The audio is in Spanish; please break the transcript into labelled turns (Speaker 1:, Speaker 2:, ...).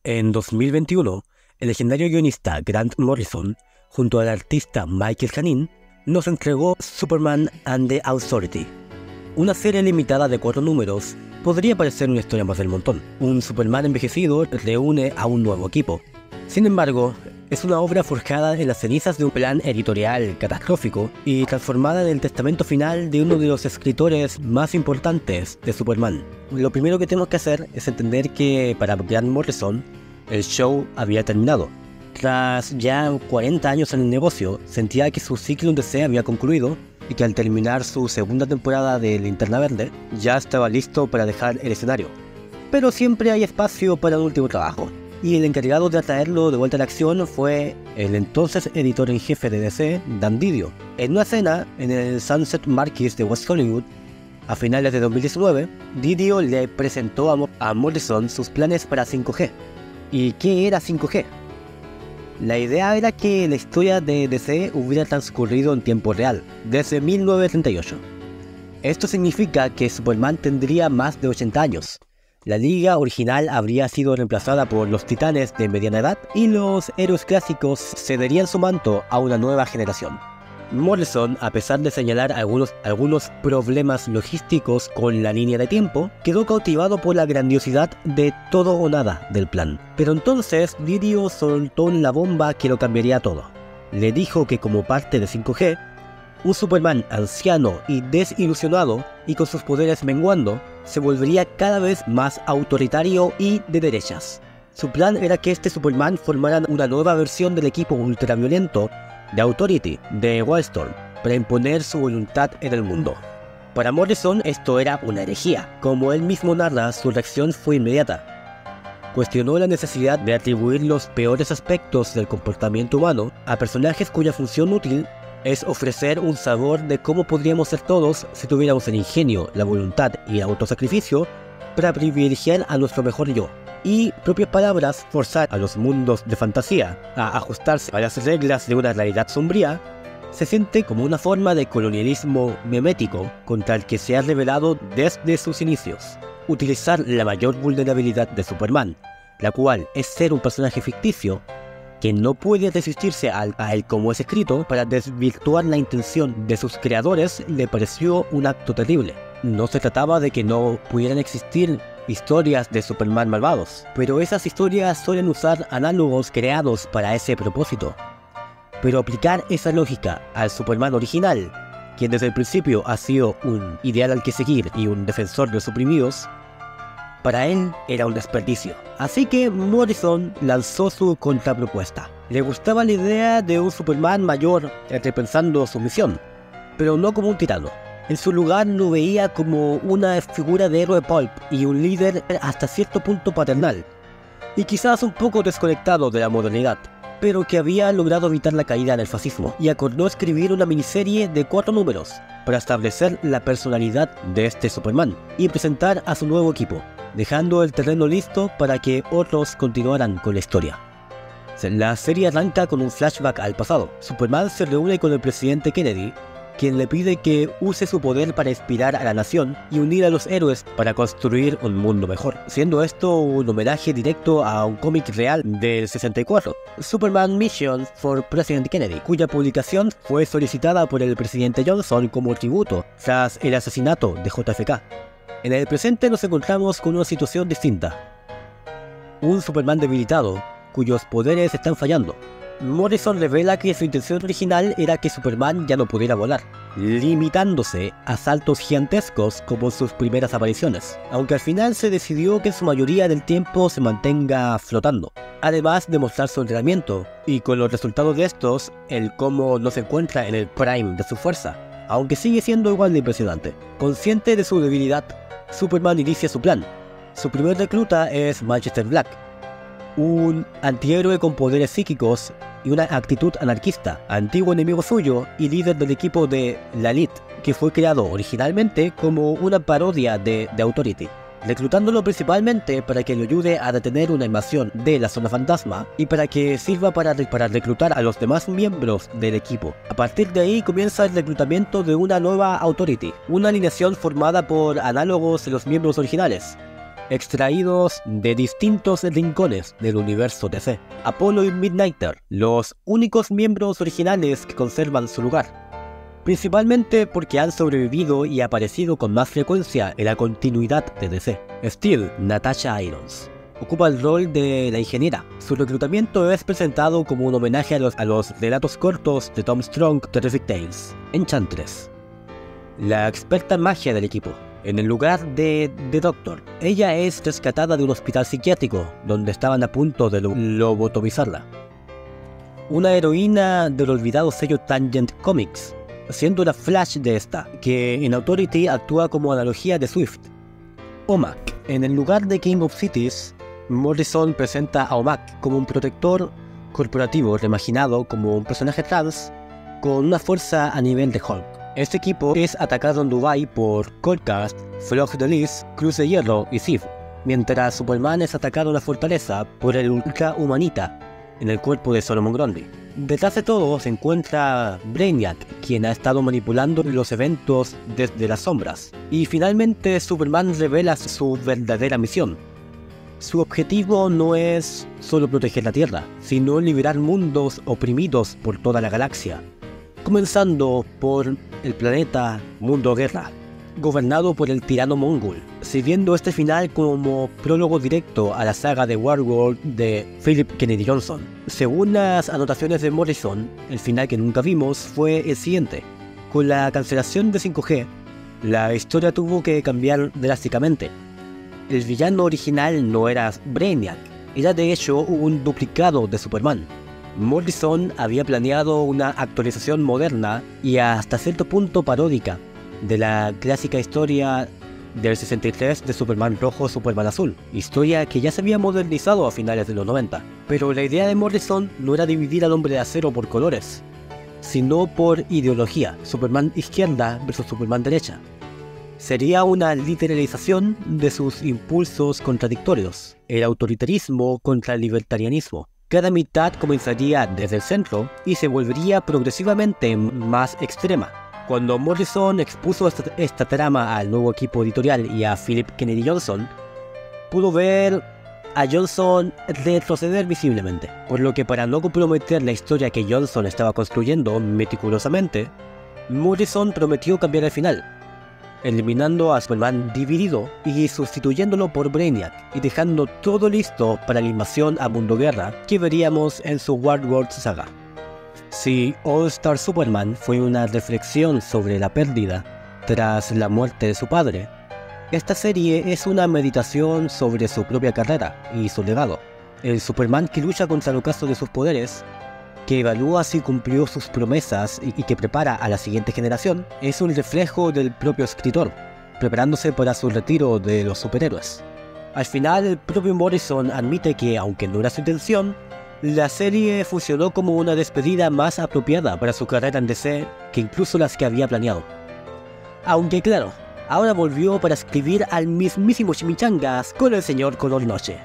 Speaker 1: En 2021, el legendario guionista Grant Morrison, junto al artista Michael Janin, nos entregó Superman and the Authority. Una serie limitada de 4 números podría parecer una historia más del montón. Un Superman envejecido reúne a un nuevo equipo. Sin embargo, es una obra forjada en las cenizas de un plan editorial catastrófico y transformada en el testamento final de uno de los escritores más importantes de Superman. Lo primero que tenemos que hacer es entender que para Grant Morrison, el show había terminado. Tras ya 40 años en el negocio, sentía que su ciclo en DC había concluido y que al terminar su segunda temporada de Linterna Verde, ya estaba listo para dejar el escenario. Pero siempre hay espacio para un último trabajo, y el encargado de atraerlo de vuelta a la acción fue el entonces editor en jefe de DC, Dan Didio. En una escena en el Sunset Marquis de West Hollywood, a finales de 2019, Didio le presentó a Morrison sus planes para 5G. ¿Y qué era 5G? La idea era que la historia de DC hubiera transcurrido en tiempo real, desde 1938. Esto significa que Superman tendría más de 80 años. La Liga original habría sido reemplazada por los Titanes de mediana edad y los héroes clásicos cederían su manto a una nueva generación. Morrison, a pesar de señalar algunos problemas logísticos con la línea de tiempo, quedó cautivado por la grandiosidad de todo o nada del plan. Pero entonces Didio soltó la bomba que lo cambiaría todo. Le dijo que como parte de 5G, un Superman anciano y desilusionado y con sus poderes menguando, se volvería cada vez más autoritario y de derechas. Su plan era que este Superman formara una nueva versión del equipo ultraviolento de Authority de Wildstorm para imponer su voluntad en el mundo. Para Morrison esto era una herejía. Como él mismo narra, su reacción fue inmediata. Cuestionó la necesidad de atribuir los peores aspectos del comportamiento humano a personajes cuya función útil es ofrecer un sabor de cómo podríamos ser todos si tuviéramos el ingenio, la voluntad y el autosacrificio para privilegiar a nuestro mejor yo. Y, propias palabras, forzar a los mundos de fantasía a ajustarse a las reglas de una realidad sombría, se siente como una forma de colonialismo memético contra el que se ha revelado desde sus inicios. Utilizar la mayor vulnerabilidad de Superman, la cual es ser un personaje ficticio, que no puede resistirse a él como es escrito, para desvirtuar la intención de sus creadores, le pareció un acto terrible. No se trataba de que no pudieran existir historias de Superman malvados, pero esas historias suelen usar análogos creados para ese propósito. Pero aplicar esa lógica al Superman original, quien desde el principio ha sido un ideal al que seguir y un defensor de los oprimidos, para él era un desperdicio. Así que Morrison lanzó su contrapropuesta. Le gustaba la idea de un Superman mayor repensando su misión, pero no como un tirano. En su lugar lo veía como una figura de héroe pulp y un líder hasta cierto punto paternal, y quizás un poco desconectado de la modernidad, pero que había logrado evitar la caída en el fascismo, y acordó escribir una miniserie de 4 números para establecer la personalidad de este Superman y presentar a su nuevo equipo, dejando el terreno listo para que otros continuaran con la historia. La serie arranca con un flashback al pasado. Superman se reúne con el presidente Kennedy, quien le pide que use su poder para inspirar a la nación y unir a los héroes para construir un mundo mejor, siendo esto un homenaje directo a un cómic real del 64, Superman Mission for President Kennedy, cuya publicación fue solicitada por el presidente Johnson como tributo tras el asesinato de JFK. En el presente nos encontramos con una situación distinta. Un Superman debilitado, cuyos poderes están fallando. Morrison revela que su intención original era que Superman ya no pudiera volar, limitándose a saltos gigantescos como sus primeras apariciones, aunque al final se decidió que en su mayoría del tiempo se mantenga flotando, además de mostrar su entrenamiento, y con los resultados de estos, el cómo no se encuentra en el prime de su fuerza, aunque sigue siendo igual de impresionante. Consciente de su debilidad, Superman inicia su plan. Su primer recluta es Manchester Black, un antihéroe con poderes psíquicos y una actitud anarquista, antiguo enemigo suyo y líder del equipo de la Elite, que fue creado originalmente como una parodia de Authority, reclutándolo principalmente para que le ayude a detener una invasión de la zona fantasma y para que sirva para reclutar a los demás miembros del equipo. A partir de ahí comienza el reclutamiento de una nueva Authority, una alineación formada por análogos de los miembros originales. extraídos de distintos rincones del universo DC. Apollo y Midnighter, los únicos miembros originales que conservan su lugar, principalmente porque han sobrevivido y aparecido con más frecuencia en la continuidad de DC. Steel, Natasha Irons, ocupa el rol de la ingeniera. Su reclutamiento es presentado como un homenaje a los relatos cortos de Tom Strong, Terrific Tales. Enchantress, la experta en magia del equipo, en el lugar de The Doctor. Ella es rescatada de un hospital psiquiátrico, donde estaban a punto de lobotomizarla. Una heroína del olvidado sello Tangent Comics, siendo la Flash de esta, que en Authority actúa como analogía de Swift. OMAC, en el lugar de King of Cities, Morrison presenta a OMAC como un protector corporativo reimaginado como un personaje trans con una fuerza a nivel de Hulk. Este equipo es atacado en Dubai por Coldcast, Flog de Lis, Cruz de Hierro y Sif, mientras Superman es atacado en la fortaleza por el Ultra Humanita en el cuerpo de Solomon Grundy. Detrás de todo se encuentra Brainiac, quien ha estado manipulando los eventos desde las sombras. Y finalmente Superman revela su verdadera misión. Su objetivo no es solo proteger la Tierra, sino liberar mundos oprimidos por toda la galaxia. Comenzando por el planeta Mundo Guerra, gobernado por el tirano Mongul, sirviendo este final como prólogo directo a la saga de Warworld de Philip Kennedy Johnson. Según las anotaciones de Morrison, el final que nunca vimos fue el siguiente. Con la cancelación de 5G, la historia tuvo que cambiar drásticamente. El villano original no era Brainiac, era de hecho un duplicado de Superman. Morrison había planeado una actualización moderna y hasta cierto punto paródica de la clásica historia del 63 de Superman rojo, Superman azul, historia que ya se había modernizado a finales de los 90. Pero la idea de Morrison no era dividir al Hombre de Acero por colores, sino por ideología, Superman izquierda versus Superman derecha. Sería una literalización de sus impulsos contradictorios, el autoritarismo contra el libertarianismo. Cada mitad comenzaría desde el centro y se volvería progresivamente más extrema. Cuando Morrison expuso esta trama al nuevo equipo editorial y a Philip Kennedy Johnson, pudo ver a Johnson retroceder visiblemente, por lo que para no comprometer la historia que Johnson estaba construyendo meticulosamente, Morrison prometió cambiar el final, eliminando a Superman dividido y sustituyéndolo por Brainiac y dejando todo listo para la invasión a Mundo Guerra que veríamos en su Warworld saga. Si All Star Superman fue una reflexión sobre la pérdida tras la muerte de su padre, esta serie es una meditación sobre su propia carrera y su legado. El Superman que lucha contra el ocaso de sus poderes, que evalúa si cumplió sus promesas y que prepara a la siguiente generación, es un reflejo del propio escritor, preparándose para su retiro de los superhéroes. Al final, el propio Morrison admite que, aunque no era su intención, la serie funcionó como una despedida más apropiada para su carrera en DC que incluso las que había planeado. Aunque claro, ahora volvió para escribir al mismísimo Chimichangas con el señor Color Noche.